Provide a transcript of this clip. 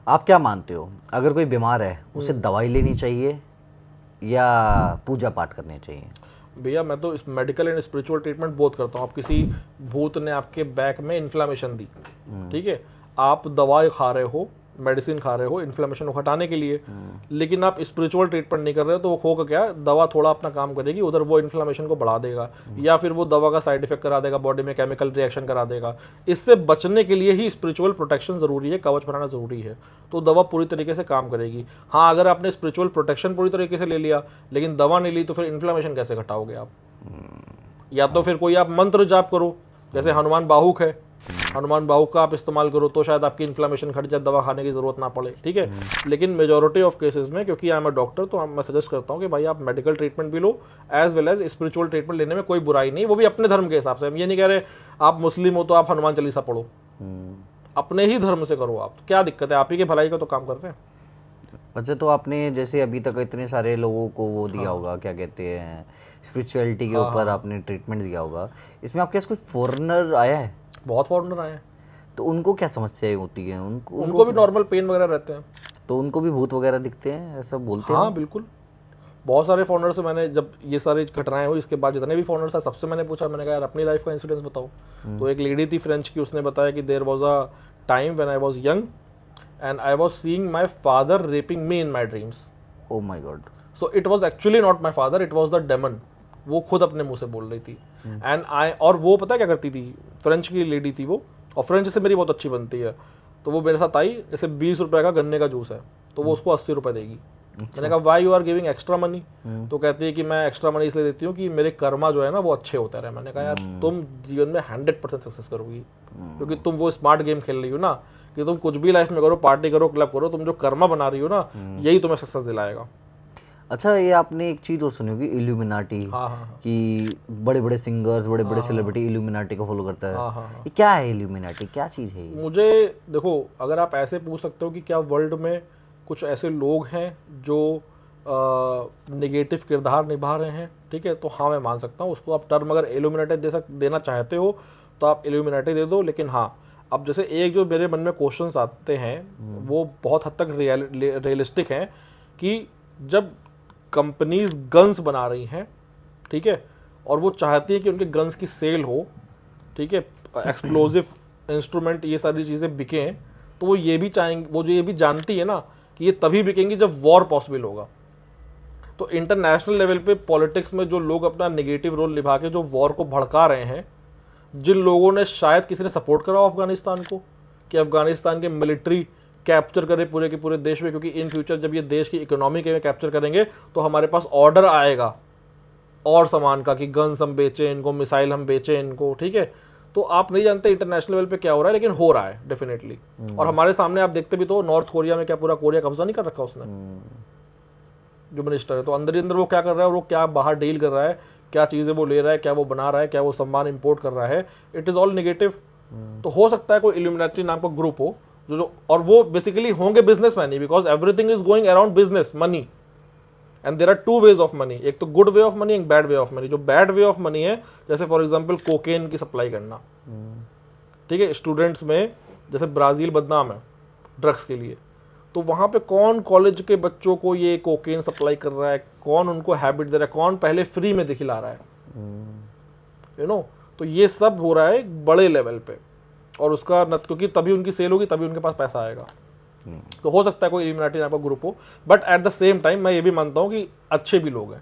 आप क्या मानते हो, अगर कोई बीमार है उसे दवाई लेनी चाहिए या पूजा पाठ करनी चाहिए? भैया मैं तो इस मेडिकल एंड स्पिरिचुअल ट्रीटमेंट बहुत करता हूँ। आप किसी भूत ने आपके बैक में इन्फ्लामेशन दी, ठीक है, आप दवाई खा रहे हो, मेडिसिन खा रहे हो इन्फ्लामेशन को हटाने के लिए, लेकिन आप स्पिरिचुअल ट्रीटमेंट नहीं कर रहे हो, तो वो होगा क्या, दवा थोड़ा अपना काम करेगी, उधर वो इन्फ्लामेशन को बढ़ा देगा, या फिर वो दवा का साइड इफेक्ट करा देगा, बॉडी में केमिकल रिएक्शन करा देगा। इससे बचने के लिए ही स्पिरिचुअल प्रोटेक्शन जरूरी है, कवच बनाना जरूरी है, तो दवा पूरी तरीके से काम करेगी। हाँ, अगर आपने स्पिरिचुअल प्रोटेक्शन पूरी तरीके से ले लिया लेकिन दवा नहीं ली, तो फिर इन्फ्लामेशन कैसे घटाओगे आप? या तो फिर कोई आप मंत्र जाप करो, जैसे हनुमान बाहुक है, हनुमान बाहुक का आप इस्तेमाल करो तो शायद आपकी इन्फ्लामेशन घट जाए, दवा खाने की जरूरत ना पड़े, ठीक है। लेकिन मेजॉरिटी ऑफ केसेस में, क्योंकि आई एम अ डॉक्टर, तो मैं सजेस्ट करता हूँ कि भाई आप मेडिकल ट्रीटमेंट भी लो as well as spiritual treatment लेने में कोई बुराई नहीं, वो भी अपने धर्म के हिसाब से। हम ये नहीं कह रहे आप मुस्लिम हो तो आप हनुमान चालीसा पढ़ो, अपने ही धर्म से करो आप, तो क्या दिक्कत है, आप ही की भलाई का तो काम कर रहे हैं। अच्छा, तो आपने जैसे अभी तक इतने सारे लोगों को वो दिया होगा, क्या कहते हैं, स्पिरिचुअलिटी के ऊपर आपने ट्रीटमेंट दिया होगा, इसमें आपके पास कोई फॉरेनर आया है? बहुत फॉरेनर आए हैं। तो उनको क्या समस्याएं होती हैं? उनको भी नॉर्मल पेन वगैरह रहते हैं। तो उनको भी भूत वगैरह दिखते हैं, ऐसा बोलते हैं? हाँ बिल्कुल, बहुत सारे फॉरेनर से मैंने, जब ये सारी घटनाएं हुई इसके बाद जितने भी फॉरेनर था सबसे मैंने पूछा, मैंने कहा यार अपनी लाइफ का इंसिडेंस बताओ। तो एक लेडी थी फ्रेंच की, उसने बताया कि there was a time when I was young and I was seeing my father raping me in my dreams. Oh my god. So it was actually not my father, it was the demon. वो खुद अपने मुंह से बोल रही थी। And और वो पता क्या करती थी, फ्रेंच की लेडी थी वो, और फ्रेंच से मेरी बहुत अच्छी बनती है, तो वो मेरे साथ आई, जैसे 20 रुपए का गन्ने का जूस है तो वो उसको 80 रुपए देगी। मैंने कहा why you are giving extra money? तो कहती है कि मैं एक्स्ट्रा मनी इसलिए देती हूँ कि मेरे कर्मा जो है ना वो अच्छे होते रहे। मैंने कहा यार तुम जीवन में 100% सक्सेस करोगी, क्योंकि तुम वो स्मार्ट गेम खेल रही हो ना, कि तुम कुछ भी लाइफ में करो, पार्टी करो, क्लब करो, तुम जो कर्मा बना रही हो ना यही तुम्हें सक्सेस दिलाएगा। अच्छा, ये आपने एक चीज और सुनी होगी, इल्यूमिनाटी। हाँ। कि बड़े बड़े सिंगर्स, बड़े बड़े सेलिब्रिटी इल्यूमिनाटी को फॉलो करता है। हाँ। ये क्या है इल्यूमिनाटी, क्या चीज है ये? मुझे देखो, अगर आप ऐसे पूछ सकते हो कि क्या वर्ल्ड में कुछ ऐसे लोग हैं जो नेगेटिव किरदार निभा रहे हैं, ठीक है, तो हाँ मैं मान सकता हूँ उसको। आप टर्म अगर इल्यूमिनाटी देना चाहते हो तो आप इल्यूमिनाटी दे दो। लेकिन हाँ, अब जैसे एक जो मेरे मन में क्वेश्चंस आते हैं वो बहुत हद तक रियलिस्टिक हैं, कि जब कंपनीज गन्स बना रही हैं, ठीक है, और वो चाहती है कि उनके गन्स की सेल हो, ठीक है, एक्सप्लोजिव इंस्ट्रूमेंट ये सारी चीज़ें बिकें, तो वो ये भी चाहेंगे, वो जो ये भी जानती है ना कि ये तभी बिकेंगी जब वॉर पॉसिबल होगा। तो इंटरनेशनल लेवल पे पॉलिटिक्स में जो लोग अपना नेगेटिव रोल निभा के जो वॉर को भड़का रहे हैं, जिन लोगों ने, शायद किसी ने सपोर्ट करा अफगानिस्तान को कि अफगानिस्तान के मिलिट्री कैप्चर करे पूरे के पूरे देश में, क्योंकि इन फ्यूचर जब ये देश की इकोनॉमी के में कैप्चर करेंगे तो हमारे पास ऑर्डर आएगा और सामान का कि गन्स हम बेचें इनको, मिसाइल हम बेचें इनको, ठीक है। तो आप नहीं जानते इंटरनेशनल लेवल पे क्या हो रहा है, लेकिन हो रहा है डेफिनेटली। और हमारे सामने आप देखते भी तो, नॉर्थ कोरिया में क्या पूरा कोरिया कब्जा नहीं कर रखा उसने, जो मिनिस्टर है, तो अंदर ही अंदर वो क्या कर रहा है, वो क्या बाहर डील कर रहा है, क्या चीज़ें वो ले रहा है, क्या वो बना रहा है, क्या वो सामान इंपोर्ट कर रहा है, इट इज़ ऑल नेगेटिव। तो हो सकता है कोई इल्यूमिनाटी नाम का ग्रुप हो जो, और वो बेसिकली होंगे बिजनेसमैन ही, because everything is going around business, money, and there are two ways of money, एक तो गुड वे ऑफ मनी, एक बैड वे ऑफ मनी। जो बैड वे ऑफ मनी है, जैसे फॉर एग्जांपल कोकेन की supply करना, ठीक है, स्टूडेंट्स में, जैसे ब्राजील बदनाम है ड्रग्स के लिए, तो वहाँ पे कौन कॉलेज के बच्चों को ये कोकेन सप्लाई कर रहा है, कौन उनको हैबिट दे रहा है, कौन पहले फ्री में दिखला रहा है, यू नो। तो ये सब हो रहा है एक बड़े लेवल पे, और उसका क्योंकि तभी उनकी सेल होगी, तभी उनके पास पैसा आएगा। तो हो सकता है कोई इल्यूमिनाटी नाम का ग्रुप हो, but at the same time मैं ये भी मानता हूँ कि अच्छे भी लोग हैं।